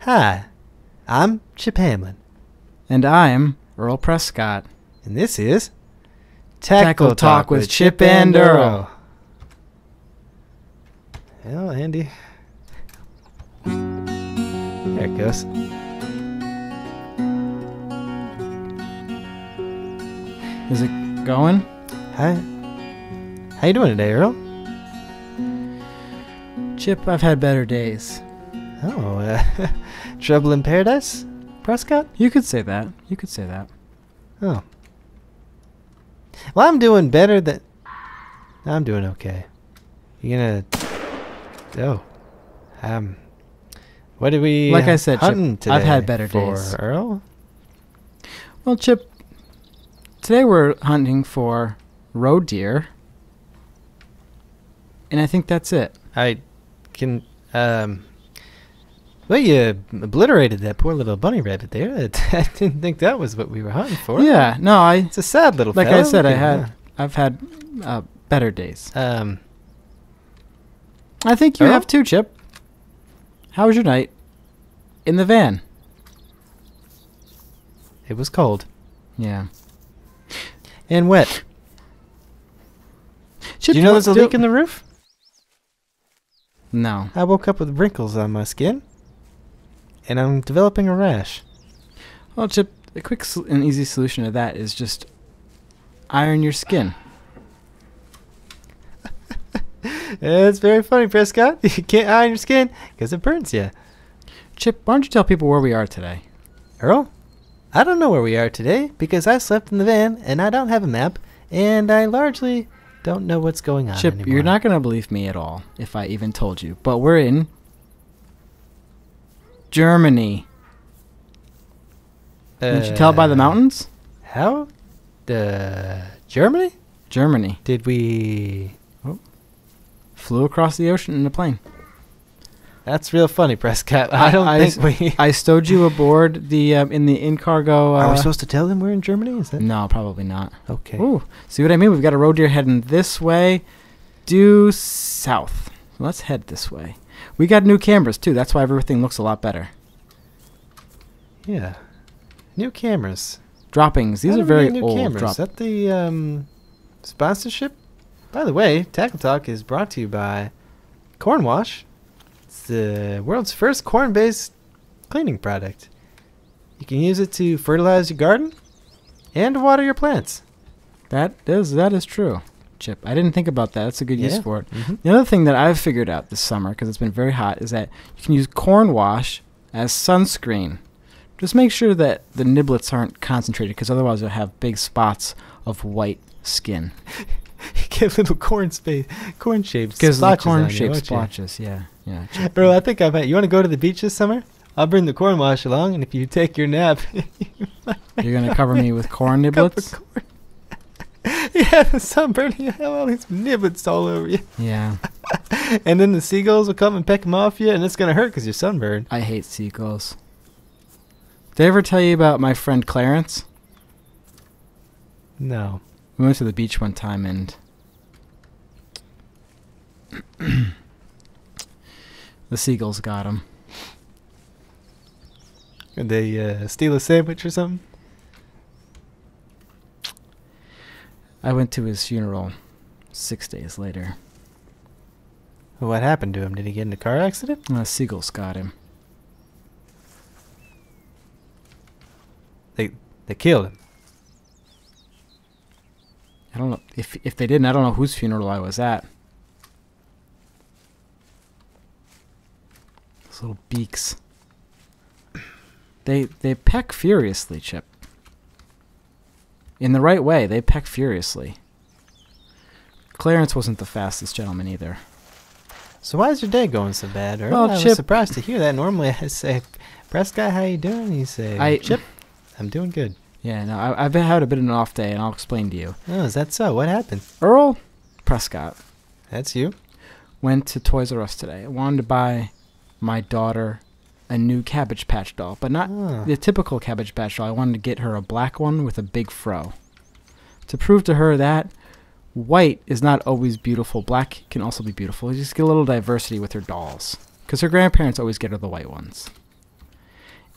Hi, I'm Chip Hamlin, And I'm Earl Prescott. and this is Tackle Talk with Chip and Earl. Well, Andy. There it goes. Is it going? Hi. How you doing today, Earl? Chip, I've had better days. Oh, trouble in paradise, Prescott? You could say that. You could say that. Oh. Well, I'm doing better than... I'm doing okay. You gonna... Oh. What did we... Like I said, hunting Chip, I've today had better for, days. Earl? Well, Chip, today we're hunting for roe deer. And I think that's it. I can... Well, you obliterated that poor little bunny rabbit there. I didn't think that was what we were hunting for. Yeah, no, It's a sad little like fella. I said, Look I've had better days. at- I think you Earl? have too, Chip. How was your night in the van? It was cold. Yeah. And wet. Chip, Do you know there's a leak in the roof? No. I woke up with wrinkles on my skin. And I'm developing a rash. Well, Chip, a quick and easy solution to that is just iron your skin. It's very funny, Prescott. You can't iron your skin because it burns you. Chip, why don't you tell people where we are today? Earl, I don't know where we are today because I slept in the van and I don't have a map and I largely don't know what's going on Chip, anymore. you're not going to believe me at all if I even told you, but we're in Germany. Didn't you tell by the mountains? How? Germany? Germany. Did we... Flew across the ocean in a plane. That's real funny, Prescott. I don't think we... I stowed you aboard the in the in-cargo... Are we supposed to tell them we're in Germany? Is that... No, probably not. Okay. Ooh, see what I mean? We've got a roe deer heading this way, due south. Let's head this way. We got new cameras, too. That's why everything looks a lot better. Yeah. New cameras. Droppings. These How are do we very get new old. cameras? Is that the sponsorship? By the way, Tackle Talk is brought to you by Cornwash. It's the world's first corn-based cleaning product. You can use it to fertilize your garden and to water your plants. That is true, Chip. I didn't think about that. That's a good use Yeah. for it. Mm-hmm. The other thing that I've figured out this summer, because it's been very hot, is that you can use Cornwash as sunscreen. Just make sure that the niblets aren't concentrated, because otherwise you'll have big spots of white skin. Get little corn-shaped Because the splotches on you, corn-shaped won't you? splotches, yeah. Chip. Bro, I think you want to go to the beach this summer? I'll bring the Cornwash along, and if you take your nap... You're going to cover me with corn niblets? Corn. Yeah, the sunburn, you have all these niblets all over you. Yeah. And then the seagulls will come and peck them off you, and it's going to hurt because you're sunburned. I hate seagulls. Did I ever tell you about my friend Clarence? No. We went to the beach one time and the seagulls got him. Did they steal a sandwich or something? I went to his funeral 6 days later. Well, what happened to him? Did he get in a car accident? Seagulls got him. They killed him. I don't know if they didn't. I don't know whose funeral I was at. Those little beaks. They peck furiously, Chip. In the right way, they peck furiously. Clarence wasn't the fastest gentleman either. So why is your day going so bad, Earl? Well, I was Chip- surprised to hear that. Normally I say, Prescott, how you doing? You say, Chip, I'm doing good. Yeah, no, I've had a bit of an off day, and I'll explain to you. Oh, is that so? What happened? Earl Prescott That's you? went to Toys R Us today. I wanted to buy my daughter a new Cabbage Patch doll, but not the typical Cabbage Patch doll. I wanted to get her a black one with a big fro. To prove to her that white is not always beautiful, black can also be beautiful. You just get a little diversity with her dolls. Because her grandparents always get her the white ones.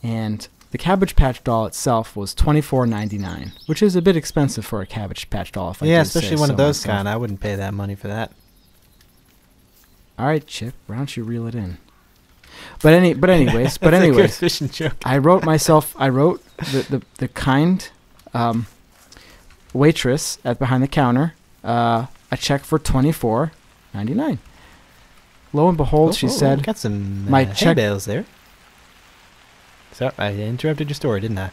And the Cabbage Patch doll itself was $24.99, which is a bit expensive for a Cabbage Patch doll. If I Yeah, do say especially one so of those myself. kind. I wouldn't pay that money for that. All right, Chip, why don't you reel it in? But anyways, That's a good fishing joke. I wrote the kind waitress behind the counter a check for $24.99. Lo and behold, she said, got some my hay check bales there. Sorry, I interrupted your story, didn't I?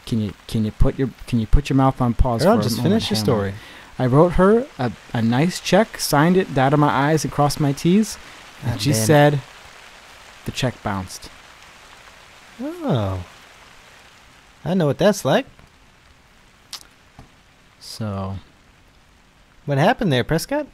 Can you put your mouth on pause Earl, for a just moment, finish your Hammer? story. I wrote her a nice check, signed it, dotted my I's and crossed my T's, and God she damn it. said the check bounced. Oh. I know what that's like. So, What happened there, Prescott?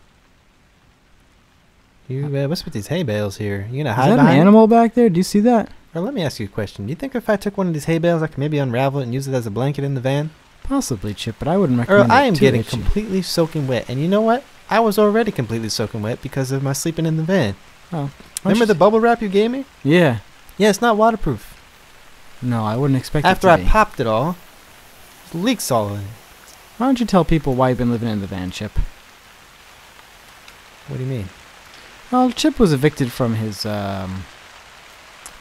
You, what's with these hay bales here? You gonna is hide that an behind animal back there? Do you see that? Or let me ask you a question. Do you think if I took one of these hay bales, I could maybe unravel it and use it as a blanket in the van? Possibly, Chip, but I wouldn't Earl, recommend it. I am too getting itchy. completely soaking wet. And you know what? I was already completely soaking wet because of my sleeping in the van. Oh, Remember the bubble wrap you gave me? Yeah. Yeah, it's not waterproof. No, I wouldn't expect After it I to be. popped it all, there's leaks all in it. Why don't you tell people why you've been living in the van, Chip? What do you mean? Well, Chip was evicted from his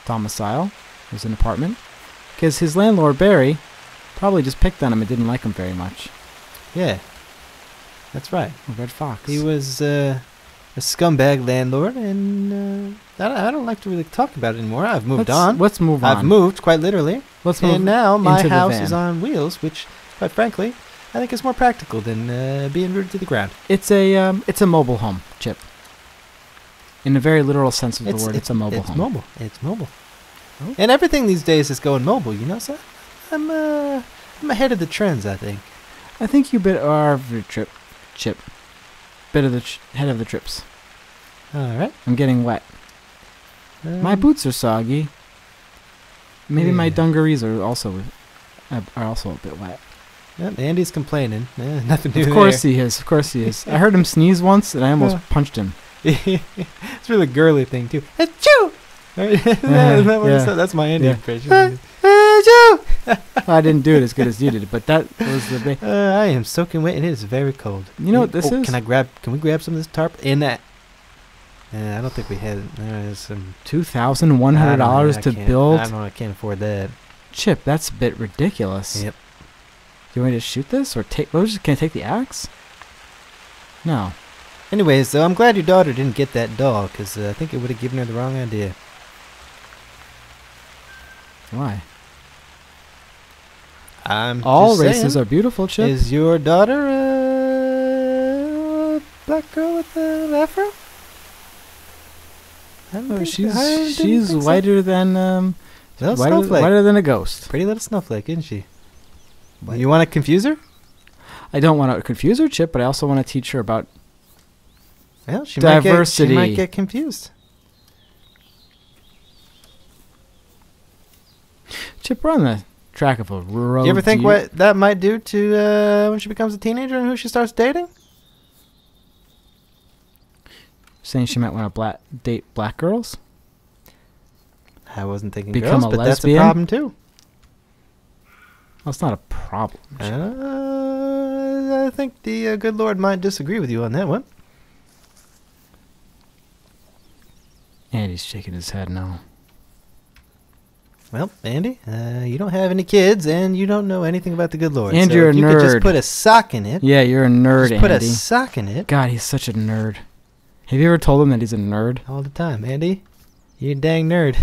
domicile. It was an apartment. Because his landlord, Barry, probably just picked on him and didn't like him very much. Yeah, that's right. A red fox. He was a scumbag landlord, and I don't like to really talk about it anymore. I've moved on. Let's move on. I've moved, quite literally. Let's move And now my into the house van. is on wheels, which, quite frankly, I think is more practical than being rooted to the ground. It's a mobile home, Chip. In a very literal sense of the word, it's a mobile home. It's mobile. Oh. And everything these days is going mobile, you know, so I'm ahead of the trends, I think. I think you are Chip. Bit of the head of the trips. All right. I'm getting wet. My boots are soggy. Maybe my Yeah. dungarees are also a bit wet. Yep, Andy's complaining. Nothing new Of course he is. Of course he is. I heard him sneeze once, and I almost punched him. It's a really girly thing, too. Achoo! Isn't that what he Yeah. said? That's my Andy Yeah. impression. Achoo! I didn't do it as good as you did, but that was the. I am soaking wet, and it is very cold. You know what this is? Can we grab some of this tarp? In that. I don't think we had it. There's some $2,100 to build. I can't afford that. Chip, that's a bit ridiculous. Yep. Do you want me to shoot this or take? Can I take the axe? No. Anyways, though, I'm glad your daughter didn't get that doll, because I think it would have given her the wrong idea. Why? I'm All just races saying, are beautiful, Chip. Is your daughter a black girl with an afro? She's whiter than snowflake. whiter than a ghost. Pretty little snowflake, isn't she? You want to confuse her? I don't want to confuse her, Chip, but I also want to teach her about Well, she diversity. might get confused. Chip. We're on the track of a road. You ever think what that might do to when she becomes a teenager and who she starts dating? Saying she might want to date black girls? I wasn't thinking Become girls, a but that's a lesbian? problem too. That's not a problem. Chip. I think the good Lord might disagree with you on that one. Andy's shaking his head no. Well, Andy, you don't have any kids, and you don't know anything about the good Lord. And so you're if a you could just nerd. put a sock in it. Yeah, you're a nerd, Just put a Andy. sock in it God, he's such a nerd. Have you ever told him that he's a nerd? all the time, Andy. You dang nerd.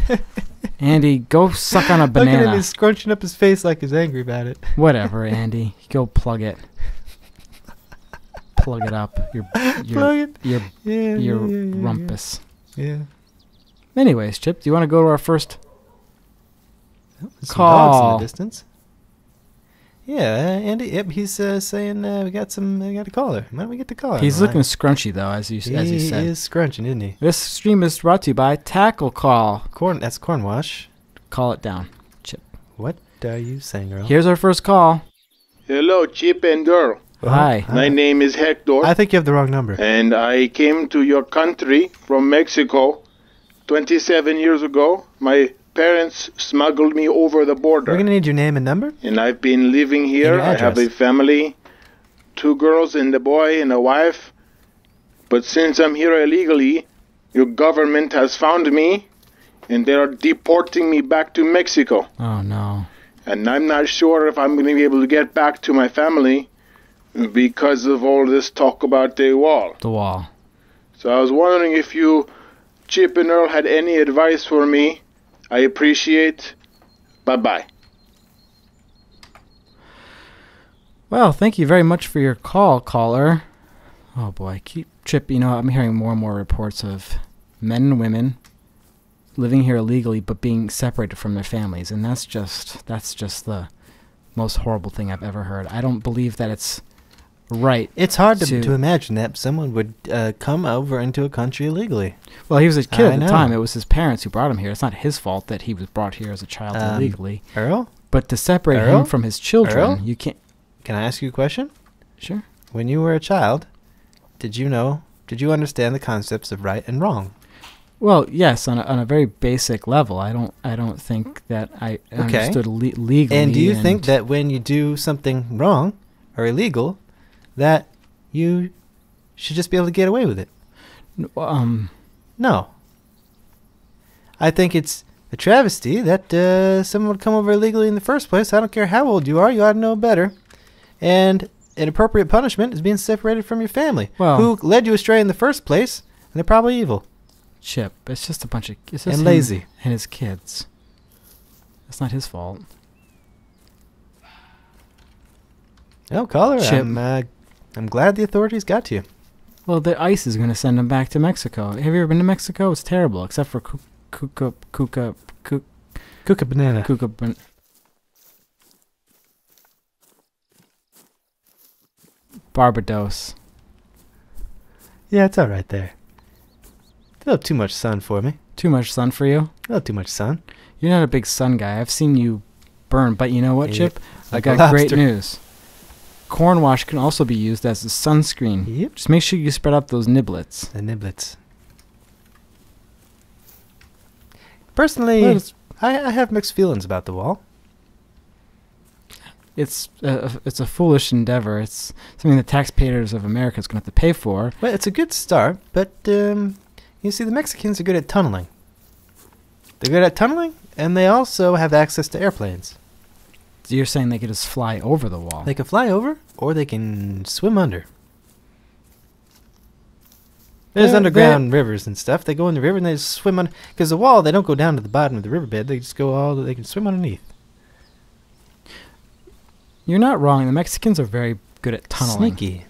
Andy, go suck on a Look at him, banana. he's scrunching up his face like he's angry about it. Whatever, Andy. Go plug it. Plug it up. Plug it. Your Yeah, rumpus. Yeah. Anyways, Chip, do you want to go to our first There's some dogs in call? the distance. Yeah, Andy. Yep, he's saying we got a caller. Why don't we get the caller? He's on the looking scrunchy, though, as you line? said. He is scrunching, isn't he? This stream is brought to you by Tackle Call. That's Cornwash. Call it down, Chip. What are you saying, Earl? Here's our first call. Hello, Chip and Earl. Hi. My name is Hector, I think you have the wrong number. and I came to your country from Mexico 27 years ago. My parents smuggled me over the border. We're going to need your name and number. And I've been living here. your I have a address. family, 2 girls and a boy and a wife. But since I'm here illegally, your government has found me, and they are deporting me back to Mexico. Oh, no. And I'm not sure if I'm going to be able to get back to my family because of all this talk about the wall. The wall. So I was wondering if you, Chip and Earl, had any advice for me. I appreciate. Bye-bye. Well, thank you very much for your call, caller. Oh, boy. Chip, I'm hearing more and more reports of men and women living here illegally but being separated from their families, and that's just the most horrible thing I've ever heard. I don't believe that it's right. It's hard to imagine that someone would come over into a country illegally. Well, he was a kid I at the know. time. It was his parents who brought him here. It's not his fault that he was brought here as a child illegally. Earl? But to separate him from his children, Earl? you can't... Can I ask you a question? Sure. When you were a child, did you understand the concepts of right and wrong? Well, yes, on a very basic level. I don't think that I understood legally. And do you think that when you do something wrong or illegal, that you should just be able to get away with it? No. I think it's a travesty that someone would come over illegally in the first place. I don't care how old you are. You ought to know better. And an appropriate punishment is being separated from your family, who led you astray in the first place, and they're probably evil. Chip, it's just a bunch of... It's just and him lazy. And his kids. It's not his fault. Oh, caller, Chip. I'm glad the authorities got to you. Well, the ICE is going to send him back to Mexico. Have you ever been to Mexico? It's terrible, except for Cuca banana. Barbados. Yeah, it's all right there. A little too much sun for me. Too much sun for you? A little too much sun. You're not a big sun guy. I've seen you burn. But you know what, Yep. Chip? I Like a got great lobster. news. Cornwash can also be used as a sunscreen. Yep. Just make sure you spread out those niblets. The niblets. Personally, Well, I have mixed feelings about the wall. it's a foolish endeavor. It's something the taxpayers of America is going to have to pay for. Well, it's a good start, but you see, the Mexicans are good at tunneling. They're good at tunneling, and they also have access to airplanes. So you're saying they could just fly over the wall? They can fly over, or they can swim under. There's underground rivers and stuff. They go in the river and they just swim under. Because the wall, they don't go down to the bottom of the riverbed. They just go they can swim underneath. You're not wrong. The Mexicans are very good at tunneling. Sneaky.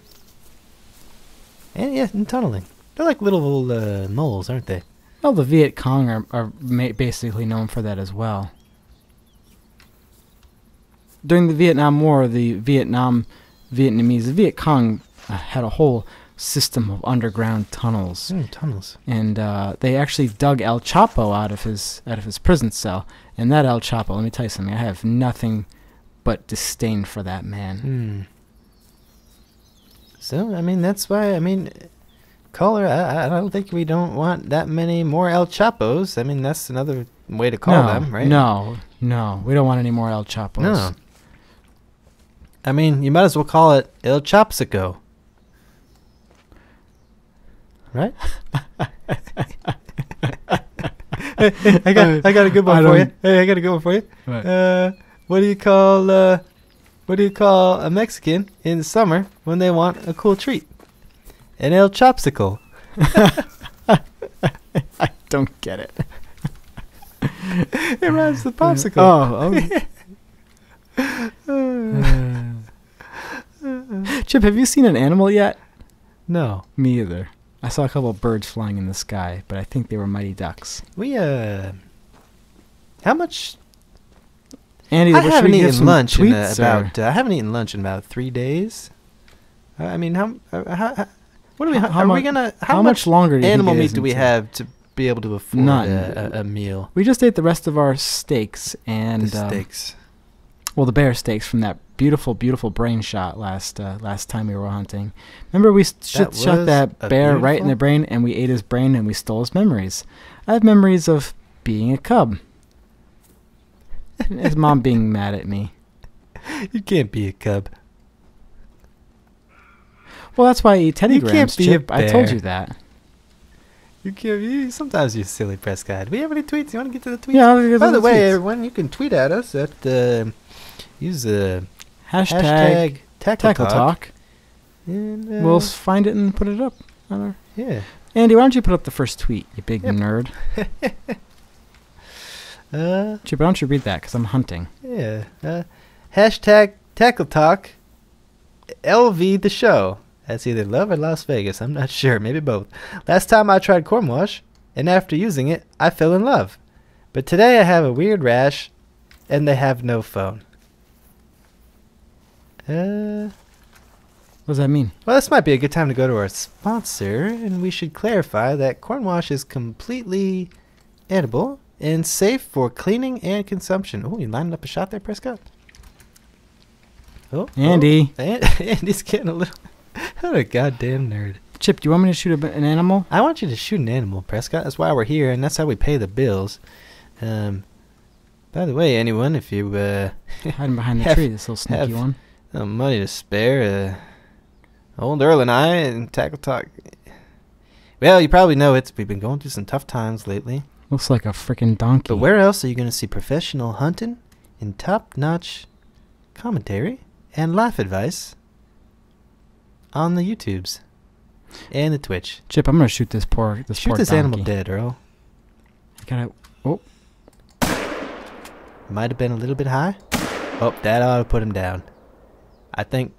And yeah, and tunneling. They're like little moles, aren't they? Well, the Viet Cong are basically known for that as well. During the Vietnam War, the Vietnamese, the Viet Cong had a whole system of underground tunnels. Tunnels. And they actually dug El Chapo out of his prison cell. And that El Chapo, let me tell you something, I have nothing but disdain for that man. So, I mean, that's why, caller, I don't think we don't want that many more El Chapos. I mean, that's another way to call them, right? No, we don't want any more El Chapos. No. I mean, you might as well call it El Chapsico. Right? I got a good one for you. Hey, I got a good one for you. Right. What do you call a Mexican in the summer when they want a cool treat? An El Chopsicle. I don't get it. It rhymes with popsicle. Chip, have you seen an animal yet? No. Me either. I saw a couple of birds flying in the sky, but I think they were mighty ducks. How much? Andy, I haven't eaten lunch in about. I haven't eaten lunch in about 3 days. I mean, how much longer do you animal think it meat is do we until- have to be able to afford a meal? We just ate the rest of our steaks and The steaks. Well, the bear steaks from that beautiful, beautiful brain shot last time we were hunting. Remember, we shot that bear right in the brain, and we ate his brain, and we stole his memories. I have memories of being a cub. Is Mom being mad at me? You can't be a cub. Well, that's why I eat Teddy You Grahams, can't be a Chip. I told bear. you that. You can't. Sometimes you're silly, Prescott. Do we have any tweets? You want to get to the tweets? Yeah, I'll get to By the the way, tweets. everyone, you can tweet at us at use the Hashtag Tackle Tackle Talk. Talk. And, We'll find it and put it up. yeah. Andy, why don't you put up the first tweet, you big Yep. nerd? Chip, why don't you read that? Because I'm hunting. Yeah. Hashtag Tackle Talk. LV the show. That's either love or Las Vegas. I'm not sure. Maybe both. Last time I tried Cornwash, and after using it, I fell in love. But today I have a weird rash, and they have no phone. What does that mean? Well, this might be a good time to go to our sponsor, and we should clarify that Cornwash is completely edible and safe for cleaning and consumption. Oh, you lining up a shot there, Prescott? Oh, Andy. Andy's getting a little... What a goddamn nerd. Chip, do you want me to shoot an animal? I want you to shoot an animal, Prescott. That's why we're here, and that's how we pay the bills. By the way, anyone, if you Hiding behind the have- tree, this little sneaky have- one. money to spare, old Earl and I and Tackle Talk. Well, you probably know we've been going through some tough times lately. Looks like a freaking donkey. But where else are you going to see professional hunting and top-notch commentary and life advice on the YouTubes and the Twitch? Chip, I'm gonna shoot this poor Shoot this donkey. animal dead, Earl. I gotta. Oh, Might have been a little bit high. Oh, that ought to put him down. I think.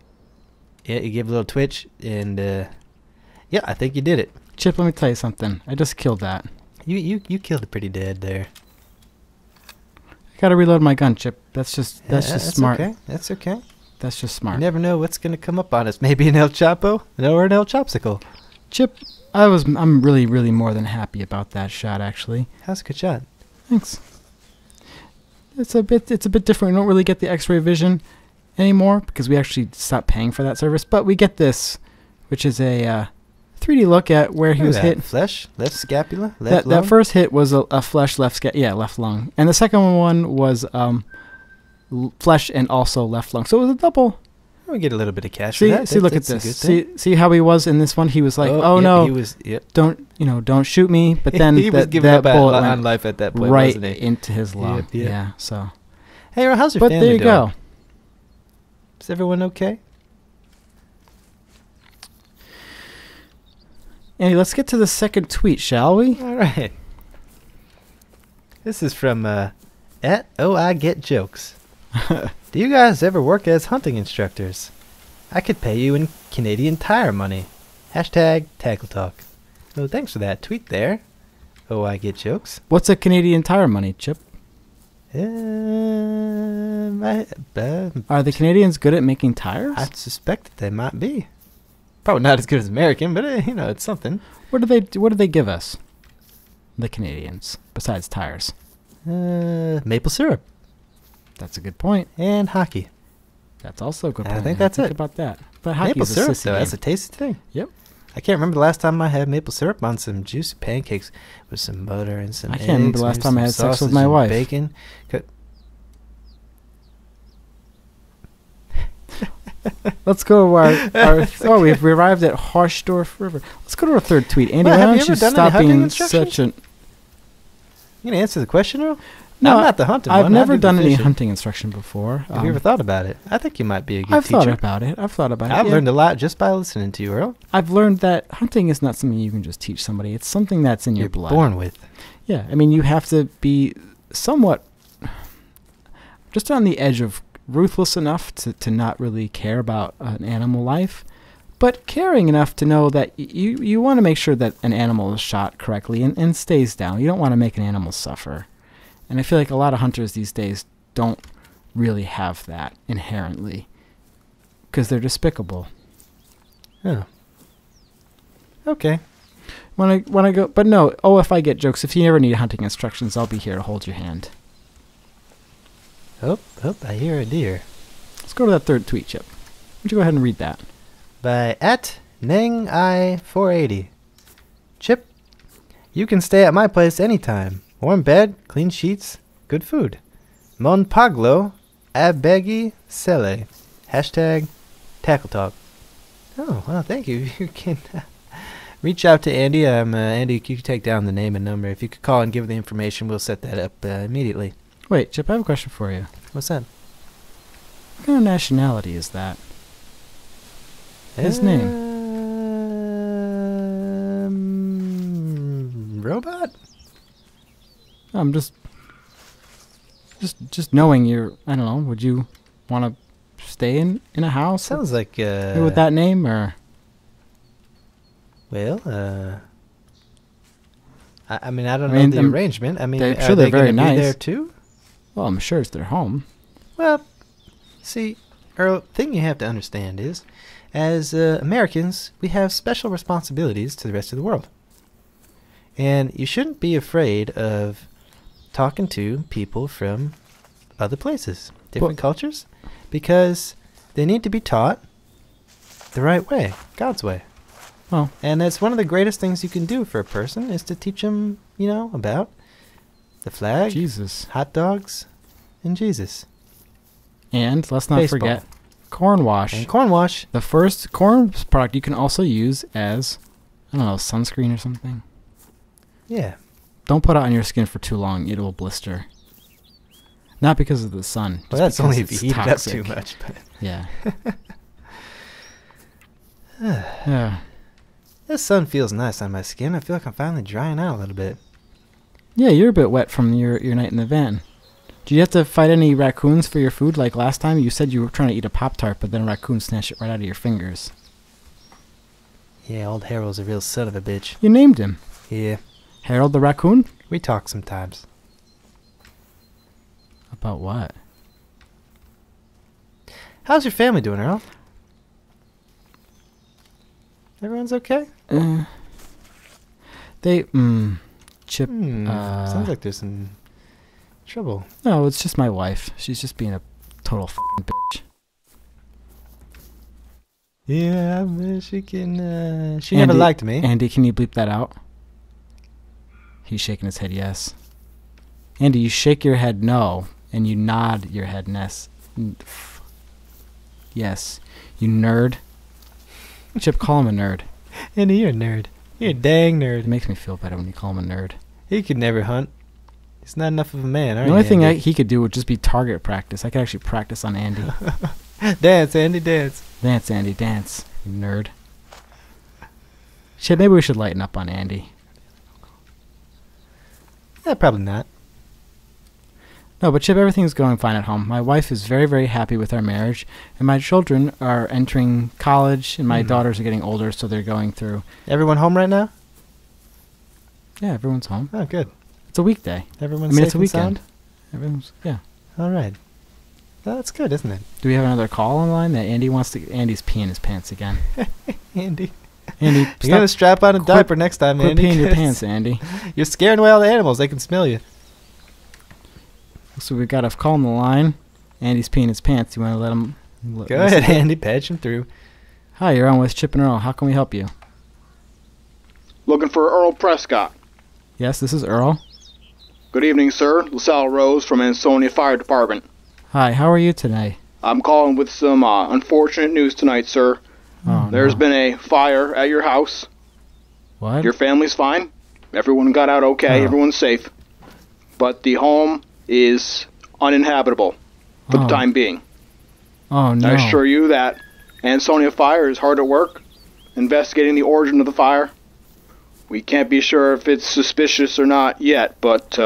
Yeah, you give a little twitch, and yeah, I think you did it. Chip, let me tell you something. I just killed that. You killed it pretty dead there. I gotta reload my gun, Chip. That's just smart. Okay. That's okay. That's just You smart. never know what's gonna come up on us. Maybe an El Chapo, or an El Chopsicle. Chip, I'm really, really more than happy about that shot. Actually, How's a good shot? thanks. It's a bit different. We don't really get the X-ray vision anymore because we actually stopped paying for that service. But we get this, which is a 3D look at where he Look was at that. hit. Flesh, left scapula, left That lung. first hit was a flesh left left lung, and the second one was flesh and also left lung. So it was a double. We get a little bit of cash for See, that. look at That's a good this. thing. See how he was in this one. He was like, "Oh yeah, no, he was. Yep. don't shoot me." But then he was giving that up bullet on went life at that point, right wasn't he? into his lung. Yep, yep. Yeah. So, Hey, Earl, how's your but family there you doing? go. Is everyone okay? Andy, let's get to the second tweet, shall we? All right. This is from at I Get Jokes. Do you guys ever work as hunting instructors? I could pay you in Canadian Tire money. Hashtag Tackle Talk. Oh, thanks for that tweet there. I Get Jokes. What's a Canadian Tire money, Chip? I Are the Canadians good at making tires? suspect that they might be. Probably not as good as American, but it's something. What do they give us? The Canadians, besides tires. Maple syrup That's a good point. and hockey. That's also a good I point. think that's it. About that. But Maple hockey's a syrup, sissy though, that's a game. tasty thing. Yep. I can't remember the last time I had maple syrup on some juicy pancakes with some butter and some I eggs. can't remember the last maybe time I some had sex with sausage my and wife. Bacon. Let's go to our we've arrived at Harsdorf River. Let's go to our third tweet. Andy, Well, why have don't you you ever done any stop hunting being instructions? such an... You gonna answer the question, Earl? No, I'm not the hunting I've one. I never do the done any fishing. hunting instruction before. Have you ever thought about it? I think you might be a good I've teacher. thought about it. I've yeah. learned a lot just by listening to you, Earl. I've learned that hunting is not something you can just teach somebody. It's something that's in your You're blood. born with. Yeah, I mean, you have to be somewhat just on the edge of ruthless enough to not really care about an animal life, but caring enough to know that you want to make sure that an animal is shot correctly and stays down. You don't want to make an animal suffer. And I feel like a lot of hunters these days don't really have that inherently because they're despicable. Oh. Okay. When I go, but no. Oh, if I get jokes, if you ever need hunting instructions, I'll be here to hold your hand. Oh, I hear a deer. Let's go to that third tweet, Chip. Why don't you go ahead and read that? By at NangI480. Chip, you can stay at my place anytime. Warm bed, clean sheets, good food. Mon Paglo Abegi Sele. Hashtag Tackle Talk. Oh, well, thank you. You can reach out to Andy. Andy, you can take down the name and number. If you could call and give the information, we'll set that up immediately. Wait, Chip, I have a question for you. What's that? What kind of nationality is that? His name. Robot? I'm just knowing you're, I don't know, would you want to stay in a house? Sounds like, with that name, or? Well, I mean, I don't know the arrangement. I mean, I'm are sure they they're very going to nice. be there too? Well, I'm sure it's their home. Well, see, Earl, thing you have to understand is, as Americans, we have special responsibilities to the rest of the world. And you shouldn't be afraid of talking to people from other places, different cultures, because they need to be taught the right way, God's way. Oh. And that's one of the greatest things you can do for a person is to teach them, you know, about the flag, Jesus, hot dogs, and Jesus. And let's not Baseball. forget Cornwash. And Cornwash. The first corn product you can also use as, I don't know, sunscreen or something. Yeah. Don't put it on your skin for too long. It will blister. Not because of the sun. Well, that's only if you it's heat it up toxic. too much. But Yeah. Yeah. this sun feels nice on my skin. I feel like I'm finally drying out a little bit. Yeah, you're a bit wet from your night in the van. Did you have to fight any raccoons for your food like last time? You said you were trying to eat a Pop-Tart, but then a raccoon snatched it right out of your fingers. Yeah, old Harold's a real son of a bitch. You named him. Yeah. Harold the raccoon? We talk sometimes. About what? How's your family doing, Earl? Everyone's okay? Chip, sounds like there's some trouble. No, it's just my wife. She's just being a total f***ing bitch. Yeah, she can, she never liked me. Andy, can you bleep that out? He's shaking his head yes. Andy, you shake your head no, and you nod your head yes. You nerd. Chip, call him a nerd. Andy, you're a nerd. You're a dang nerd. It makes me feel better when you call him a nerd. He could never hunt. He's not enough of a man, are you, The only thing Andy? he could do would just be target practice. I could actually practice on Andy. Dance, Andy, dance. Dance, Andy, dance, you nerd. Shit, maybe we should lighten up on Andy. Yeah, probably not. No, but Chip, everything's going fine at home. My wife is very, very happy with our marriage, and my children are entering college, and my daughters are getting older, so they're going through. Everyone home right now? Yeah, everyone's home. Oh, good. It's a weekday. Everyone's I mean, safe it's a and weekend. sound? Everyone's, yeah. All right. Well, that's good, isn't it? Do we have another call on the line that Andy wants to? Andy's peeing his pants again. Andy. Andy, You gotta strap on a diaper next time, quit Andy. peeing your 'cause pants, Andy. You're scaring away all the animals. They can smell you. So we've got a call on the line. Andy's peeing his pants. You want to let him? Go ahead, Andy. Patch him through. Hi, you're on with Chip and Earl. How can we help you? Looking for Earl Prescott. Yes, this is Earl. Good evening, sir. LaSalle Rose from Ansonia Fire Department. Hi, how are you today? I'm calling with some unfortunate news tonight, sir. Oh, There's no. been a fire at your house. What? Your family's fine. Everyone got out okay. Oh. Everyone's safe. But the home is uninhabitable for the Oh. time being. Oh, no. I assure you that Ansonia Fire is hard at work investigating the origin of the fire. We can't be sure if it's suspicious or not yet, but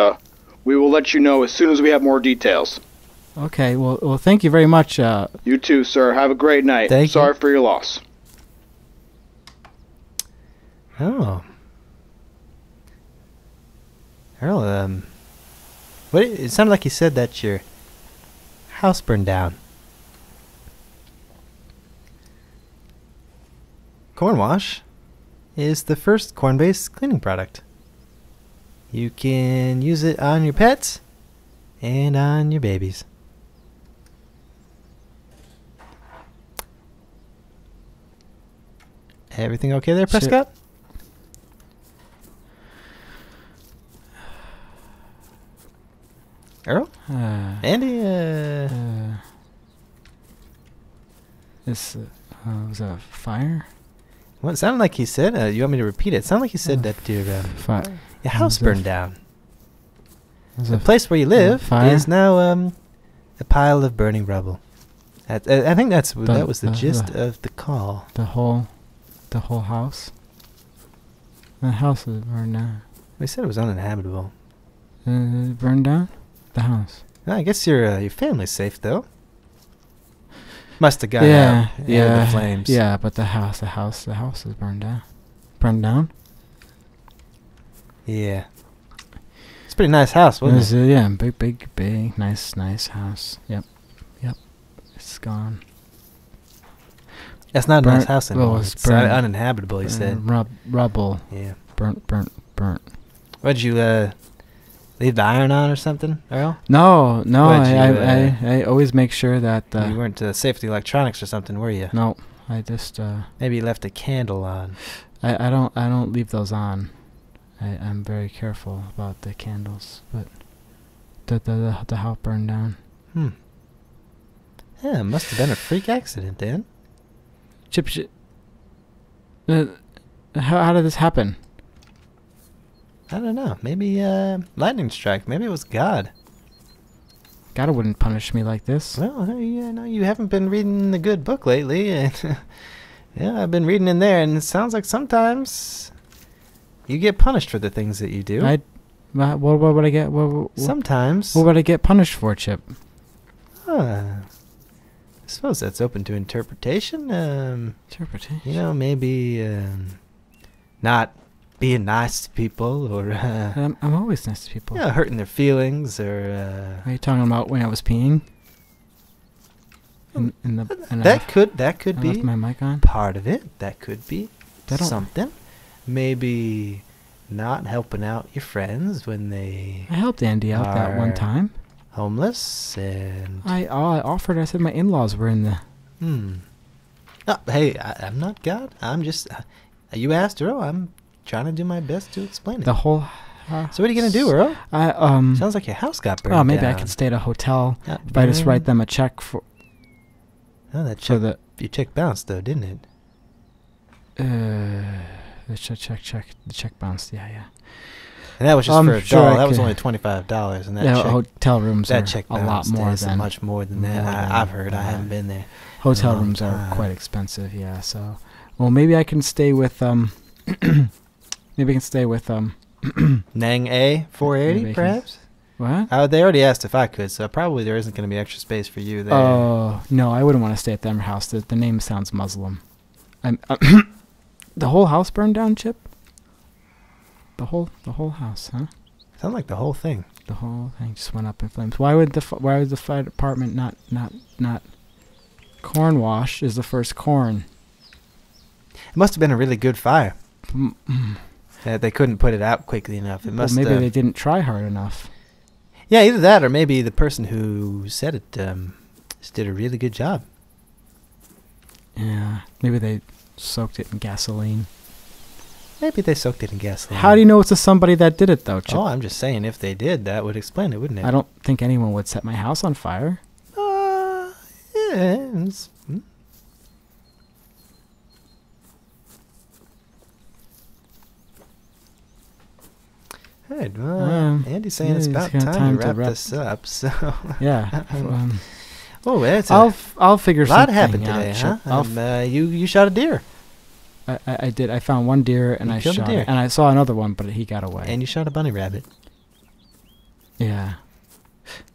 we will let you know as soon as we have more details. Okay, well, thank you very much. You too, sir. Have a great night. Thank you. Sorry for your loss. Oh. Earl, what? It sounded like you said that your house burned down. Cornwash is the first corn-based cleaning product. You can use it on your pets and on your babies. Everything okay there, Shit. Prescott? Earl? Andy? This was a fire? Well, it sounded like he said, you want me to repeat it? It sounded like he said that your house burned down. The place where you live is now a pile of burning rubble. I think that was the gist of the call. The whole house? The house is burned down. We said it was uninhabitable. Burned down? The house. I guess your family's safe, though. Must have got out the flames. Yeah, but the house is burned down. Burned down? Yeah. It's a pretty nice house, wasn't it? Yeah, big, nice house. Yep. It's gone. That's not a nice house anymore. It's uninhabitable, he said. Rubble. Yeah. Burnt. What'd you, leave the iron on or something, Earl? No. I always make sure that... you weren't safety electronics or something, were you? No. I just... maybe you left a candle on. I don't leave those on. I'm very careful about the candles, but the house burned down. Yeah, it must have been a freak accident, then. Chip. How did this happen? I don't know. Maybe lightning strike. Maybe it was God. God wouldn't punish me like this. Well, you haven't been reading the good book lately, and yeah, I've been reading in there, and it sounds like sometimes you get punished for the things that you do. What would I get? Sometimes. What would I get punished for, Chip? I suppose that's open to interpretation. Interpretation? Maybe not being nice to people, or I'm always nice to people. Yeah, hurting their feelings, or are you talking about when I was peeing? That could be my mic on. Part of it. That could be something. Maybe not helping out your friends when they... I helped Andy out that one time. Homeless, and... I offered. I said my in-laws were in the... Oh, hey, I'm not God. I'm just... you asked, Earl. I'm trying to do my best to explain it. The whole... So what are you going to do, Earl? Sounds like your house got burned down. Maybe I could stay at a hotel if I just write them a check for... Oh, that check... your check bounced, though, didn't it? The check bounced. Yeah. And that was just for a doll. That was only $25, and that check, hotel rooms that are check a lot more than much more than that. I've heard. I haven't been there. Hotel rooms are quite expensive. Yeah. So, well, maybe I can stay with maybe I can stay with Nang A 480, perhaps. What? They already asked if I could, so probably there isn't going to be extra space for you there. Oh no, I wouldn't want to stay at their house. The name sounds Muslim. The whole house burned down, Chip? The whole house, huh? Sounds like the whole thing. The whole thing just went up in flames. Why would the fire department not Cornwash is the first corn? It must have been a really good fire. They couldn't put it out quickly enough. Maybe they didn't try hard enough. Yeah, either that or maybe the person who said it just did a really good job. Yeah, maybe they soaked it in gasoline. Maybe they soaked it in gasoline. How do you know it's somebody that did it, though, Chip? Oh, I'm just saying, if they did, that would explain it, wouldn't it? I don't think anyone would set my house on fire. Yes. All right, well, Andy's saying it's about time to wrap this up, so... Yeah. I'll figure something out. A lot happened today, huh? You shot a deer. I did. I found one deer, and I shot it. And I saw another one, but he got away. And you shot a bunny rabbit. Yeah.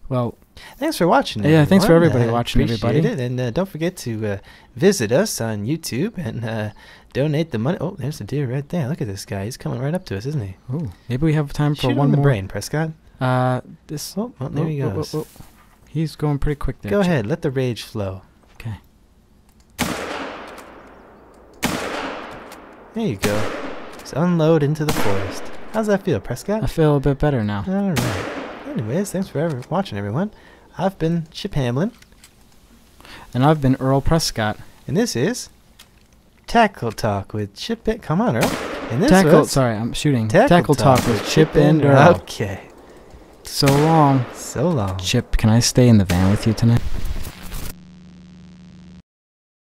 Well... Thanks for watching. Yeah, thanks for everybody watching, everybody. Appreciate it. And don't forget to visit us on YouTube and donate the money. Oh, there's a deer right there. Look at this guy. He's coming right up to us, isn't he? Oh, maybe we have time for one more. Shoot him in the brain, Prescott. This. Oh, there he goes. He's going pretty quick there. Go ahead. Let the rage flow. Okay. There you go. Just unload into the forest. How's that feel, Prescott? I feel a bit better now. All right. Anyways, thanks for watching, everyone. I've been Chip Hamlin. And I've been Earl Prescott. And this is Tackle Talk with Chip and... Come on, Earl. And this Sorry, I'm shooting. Tackle Talk with Chip and Earl. Okay. So long. So long. Chip, can I stay in the van with you tonight?